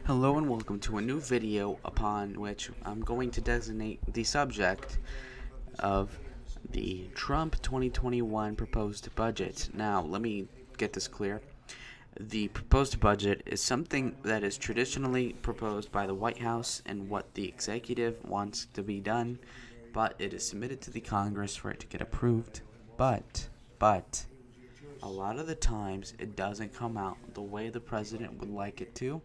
Hello and welcome to a new video upon which I'm going to designate the subject of the Trump 2021 proposed budget. Now, let me get this clear. The proposed budget is something that is traditionally proposed by the White House and what the executive wants to be done, but it is submitted to the Congress for it to get approved. But, a lot of the times it doesn't come out the way the president would like it to,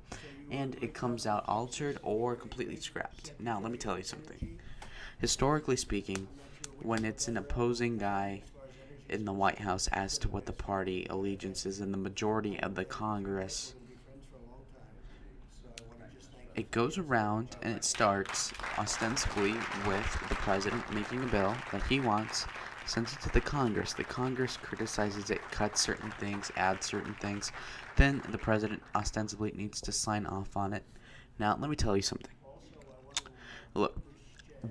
and it comes out altered or completely scrapped. Now, let me tell you something. Historically speaking, when it's an opposing guy in the White House as to what the party allegiance is in the majority of the Congress, it goes around and it starts ostensibly with the president making a bill that he wants, sends it to the Congress. The Congress criticizes it, cuts certain things, adds certain things. Then the president ostensibly needs to sign off on it. Now, let me tell you something. Look,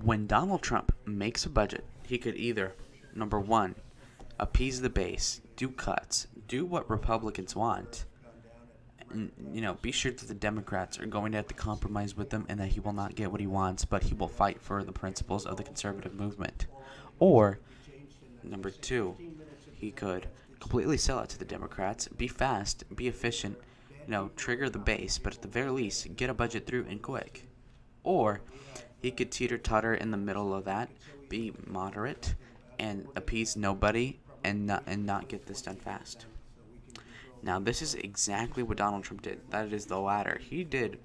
when Donald Trump makes a budget, he could either, number one, appease the base, do cuts, do what Republicans want, and, be sure that the Democrats are going to have to compromise with him and that he will not get what he wants, but he will fight for the principles of the conservative movement. Or, number two, he could completely sell it to the Democrats, be fast, be efficient, trigger the base, but at the very least, get a budget through and quick. Or, he could teeter-totter in the middle of that, be moderate, and appease nobody, and not get this done fast. Now, this is exactly what Donald Trump did. That is the latter. He did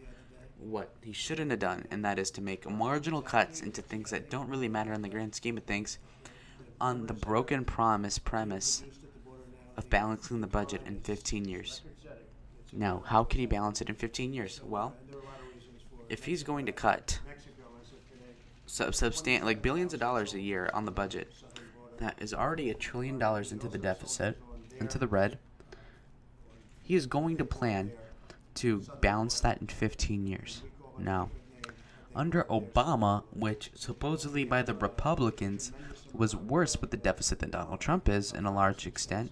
what he shouldn't have done, and that is to make marginal cuts into things that don't really matter in the grand scheme of things on the broken premise of balancing the budget in 15 years. Now, how can he balance it in 15 years? Well, if he's going to cut like billions of dollars a year on the budget, that is already $1 trillion into the deficit, into the red, he is going to plan to balance that in 15 years. Now, under Obama, which supposedly by the Republicans was worse with the deficit than Donald Trump is in a large extent,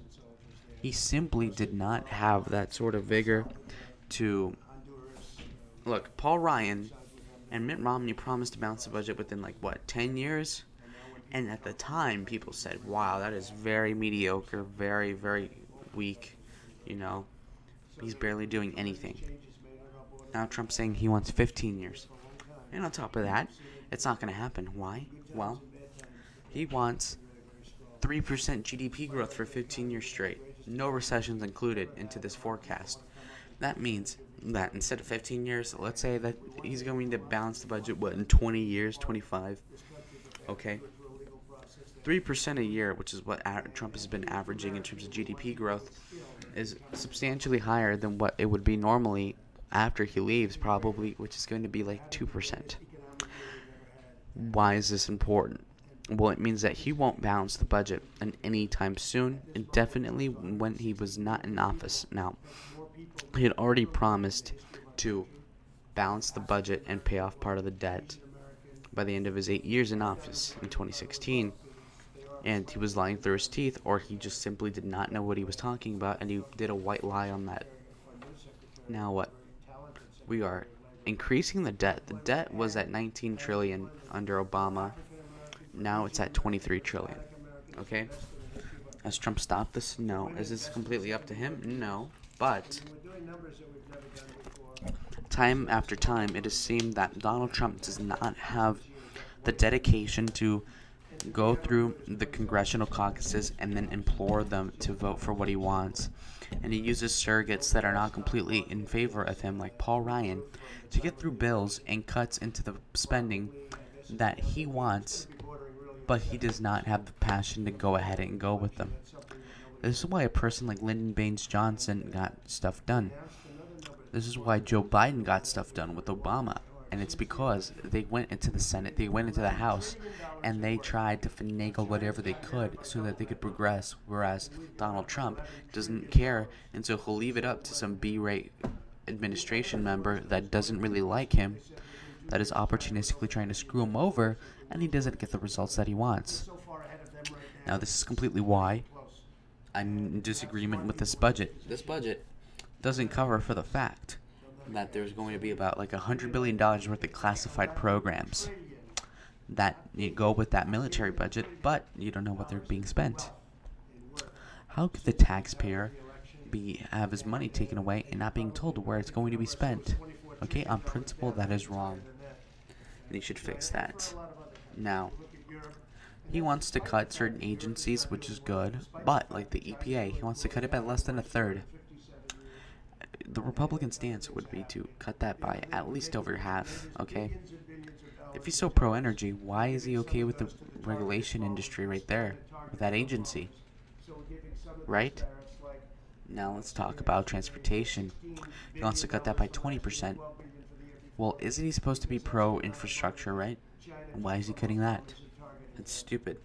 he simply did not have that sort of vigor to... Look, Paul Ryan and Mitt Romney promised to balance the budget within 10 years? And at the time, people said, wow, that is very mediocre, very, very weak, He's barely doing anything. Now Trump's saying he wants 15 years. And on top of that, it's not going to happen. Why? Well, he wants 3% GDP growth for 15 years straight. No recessions included into this forecast. That means that instead of 15 years, let's say that he's going to balance the budget, in 20 years, 25? Okay. 3% a year, which is what Trump has been averaging in terms of GDP growth, is substantially higher than what it would be normally after he leaves, probably, which is going to be 2%. Why is this important? Well, it means that he won't balance the budget anytime soon, and definitely when he was not in office. Now, he had already promised to balance the budget and pay off part of the debt by the end of his 8 years in office in 2016. And he was lying through his teeth, or he just simply did not know what he was talking about, and he did a white lie on that. Now what? We are increasing the debt. The debt was at 19 trillion under Obama. Now it's at 23 trillion. Okay? Has Trump stopped this? No. Is this completely up to him? No. But time after time, it has seemed that Donald Trump does not have the dedication to go through the congressional caucuses and then implore them to vote for what he wants. And he uses surrogates that are not completely in favor of him, like Paul Ryan, to get through bills and cuts into the spending that he wants, but he does not have the passion to go ahead and go with them. This is why a person like Lyndon Baines Johnson got stuff done. This is why Joe Biden got stuff done with Obama. And it's because they went into the Senate, they went into the House, and they tried to finagle whatever they could so that they could progress, whereas Donald Trump doesn't care, and so he'll leave it up to some B-rate administration member that doesn't really like him, that is opportunistically trying to screw him over, and he doesn't get the results that he wants. Now, this is completely why I'm in disagreement with this budget. This budget doesn't cover for the fact that there's going to be about like $100 billion worth of classified programs that you go with that military budget, but you don't know what they're being spent. How could the taxpayer have his money taken away and not being told where it's going to be spent? Okay, on principle, that is wrong, and he should fix that. Now, he wants to cut certain agencies, which is good, but like the EPA, he wants to cut it by less than a third. The Republican stance would be to cut that by at least over half, okay? If he's so pro energy, why is he okay with the regulation industry right there, with that agency? Right? Now let's talk about transportation. He wants to cut that by 20%. Well, isn't he supposed to be pro infrastructure, right? Why is he cutting that? That's stupid.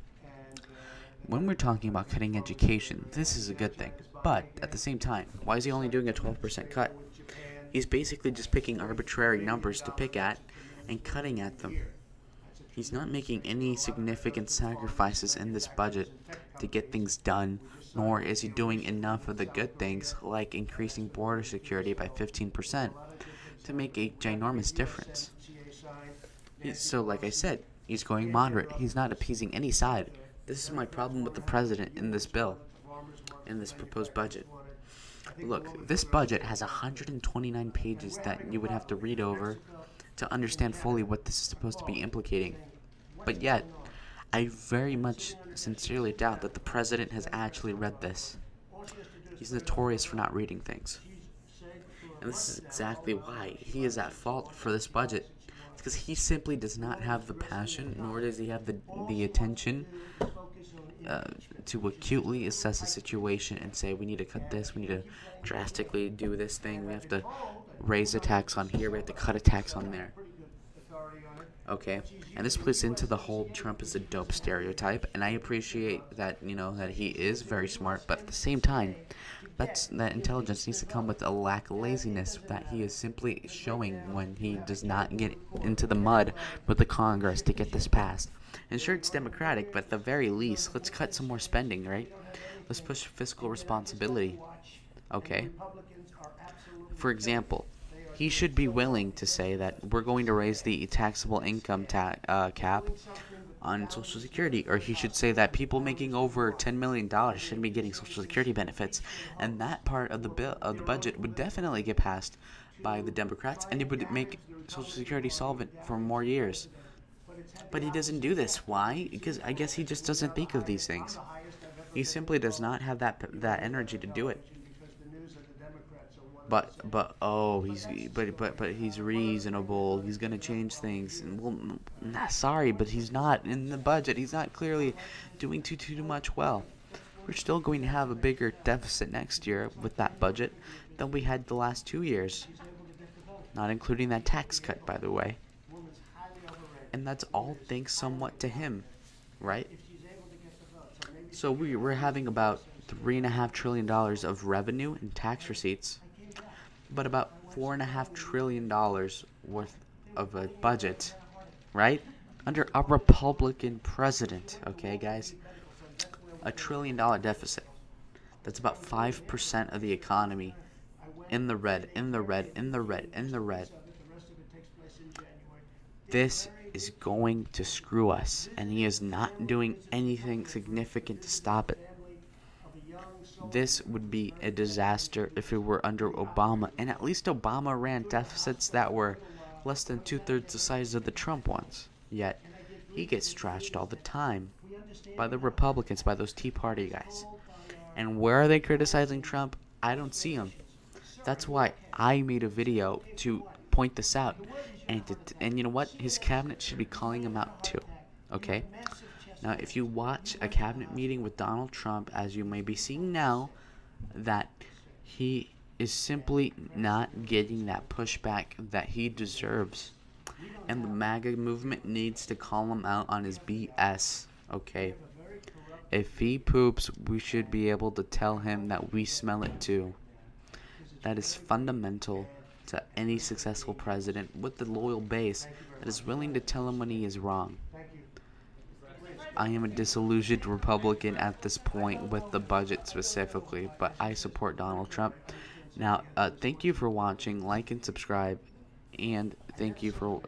When we're talking about cutting education, this is a good thing. But at the same time, why is he only doing a 12% cut? He's basically just picking arbitrary numbers to pick at and cutting at them. He's not making any significant sacrifices in this budget to get things done, nor is he doing enough of the good things like increasing border security by 15% to make a ginormous difference. So like I said, he's going moderate. He's not appeasing any side. This is my problem with the president in this bill, in this proposed budget. Look, this budget has 129 pages that you would have to read over to understand fully what this is supposed to be implicating. But yet, I very much sincerely doubt that the president has actually read this. He's notorious for not reading things. And this is exactly why he is at fault for this budget. It's because he simply does not have the passion, nor does he have the attention to acutely assess the situation and say, we need to cut this, we need to drastically do this thing, we have to raise a tax on here, we have to cut a tax on there. Okay, and this plays into the whole Trump is a dope stereotype, and I appreciate that, that he is very smart, but at the same time, that intelligence needs to come with a lack of laziness that he is simply showing when he does not get into the mud with the Congress to get this passed. And sure, it's democratic, but at the very least, let's cut some more spending, right? Let's push fiscal responsibility. Okay? For example, he should be willing to say that we're going to raise the taxable income cap on Social Security, or he should say that people making over $10 million shouldn't be getting Social Security benefits, and that part of the the budget would definitely get passed by the Democrats, and it would make Social Security solvent for more years. But he doesn't do this. Why? Because I guess he just doesn't think of these things. He simply does not have that energy to do it. But he's reasonable. He's gonna change things. And, well, sorry, but he's not in the budget. He's not clearly doing too much well. We're still going to have a bigger deficit next year with that budget than we had the last 2 years. Not including that tax cut, by the way. And that's all thanks somewhat to him, right? So we're having about $3.5 trillion of revenue and tax receipts, but about $4.5 trillion worth of a budget, right? Under a Republican president, okay, guys? $1 trillion deficit. That's about 5% of the economy in the red, in the red, in the red, in the red. This is going to screw us, and he is not doing anything significant to stop it. This would be a disaster if it were under Obama, and at least Obama ran deficits that were less than 2/3 the size of the Trump ones. Yet, he gets trashed all the time by the Republicans, by those Tea Party guys. And where are they criticizing Trump? I don't see them. That's why I made a video to point this out. And you know what? His cabinet should be calling him out too. Okay? Now, if you watch a cabinet meeting with Donald Trump, as you may be seeing now, that he is simply not getting that pushback that he deserves. And the m.a.g.a movement needs to call him out on his BS. Okay? If he poops, we should be able to tell him that we smell it too. That is fundamental to any successful president with the loyal base that is willing to tell him when he is wrong. I am a disillusioned Republican at this point with the budget specifically, but I support Donald Trump. Now, thank you for watching. Like and subscribe, and thank you for